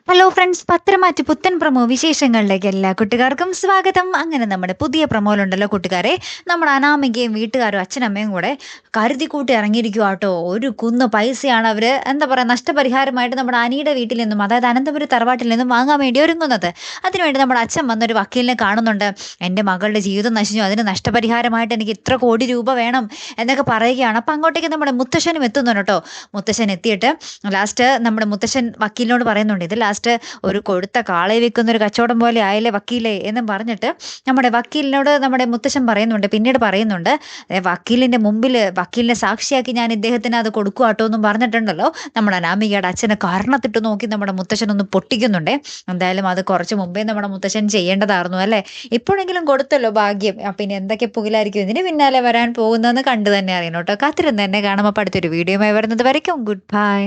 Hello friends, പത്രമാറ്റ് പുത്തൻ promo വിശേഷങ്ങളിലേക്ക് എല്ലാ കുട്ടുകാർക്കും സ്വാഗതം. അങ്ങനെ നമ്മുടെ പുതിയ പ്രമോയിലുണ്ടല്ലോ കൂട്ടുകാരെ, നമ്മുടെ അനാമികയും വീട്ടുകാരും അച്ഛനമ്മയും കൂടെ കരുതി കൂട്ടി ഇറങ്ങിയിരിക്കുക കേട്ടോ. ഒരു കുന്ന് പൈസയാണ് അവർ എന്താ പറയുക നഷ്ടപരിഹാരമായിട്ട് നമ്മുടെ അനിയുടെ വീട്ടിൽ നിന്നും, അതായത് അനന്തപുരം തറവാട്ടിൽ നിന്നും വാങ്ങാൻ വേണ്ടി ഒരുങ്ങുന്നത്. അതിനുവേണ്ടി നമ്മുടെ അച്ഛൻ വന്നൊരു വക്കീലിനെ കാണുന്നുണ്ട്. എൻ്റെ മകളുടെ ജീവിതം നശിച്ചു, അതിന് നഷ്ടപരിഹാരമായിട്ട് എനിക്ക് ഇത്ര കോടി രൂപ വേണം എന്നൊക്കെ പറയുകയാണ്. അപ്പം അങ്ങോട്ടേക്ക് നമ്മുടെ മുത്തശ്ശനും എത്തുന്നുണ്ട് കേട്ടോ. മുത്തശ്ശൻ എത്തിയിട്ട് ലാസ്റ്റ് നമ്മുടെ മുത്തശ്ശൻ വക്കീലിനോട് പറയുന്നുണ്ട്, ഇത് ലാസ്റ്റ് ഒരു കൊഴുത്ത കാളയെ വെക്കുന്ന ഒരു കച്ചവടം പോലെ ആയില്ലേ വക്കീലേ എന്നും പറഞ്ഞിട്ട് നമ്മുടെ വക്കീലിനോട് നമ്മുടെ മുത്തശ്ശൻ പറയുന്നുണ്ട്. പിന്നീട് പറയുന്നുണ്ട്, വക്കീലിന്റെ മുമ്പിൽ വക്കീലിനെ സാക്ഷിയാക്കി ഞാൻ ഇദ്ദേഹത്തിന് അത് കൊടുക്കുവാട്ടോ എന്നും പറഞ്ഞിട്ടുണ്ടല്ലോ. നമ്മുടെ അനാമികയുടെ അച്ഛനെ കാരണത്തിട്ട് നോക്കി നമ്മുടെ മുത്തശ്ശൻ ഒന്ന് പൊട്ടിക്കുന്നുണ്ടേ. എന്തായാലും അത് കുറച്ച് മുമ്പേ നമ്മുടെ മുത്തശ്ശൻ ചെയ്യേണ്ടതായിരുന്നു അല്ലേ. ഇപ്പോഴെങ്കിലും കൊടുത്തല്ലോ, ഭാഗ്യം. പിന്നെ എന്തൊക്കെ പുകിലായിരിക്കും ഇതിന് പിന്നാലെ വരാൻ പോകുന്നതെന്ന് കണ്ടു തന്നെ അറിയണം കേട്ടോ. കാത്തിരുന്ന് തന്നെ കാണുമ്പോൾ അടുത്തൊരു വീഡിയോയുമായി വരുന്നത് വരയ്ക്കും. Good bye.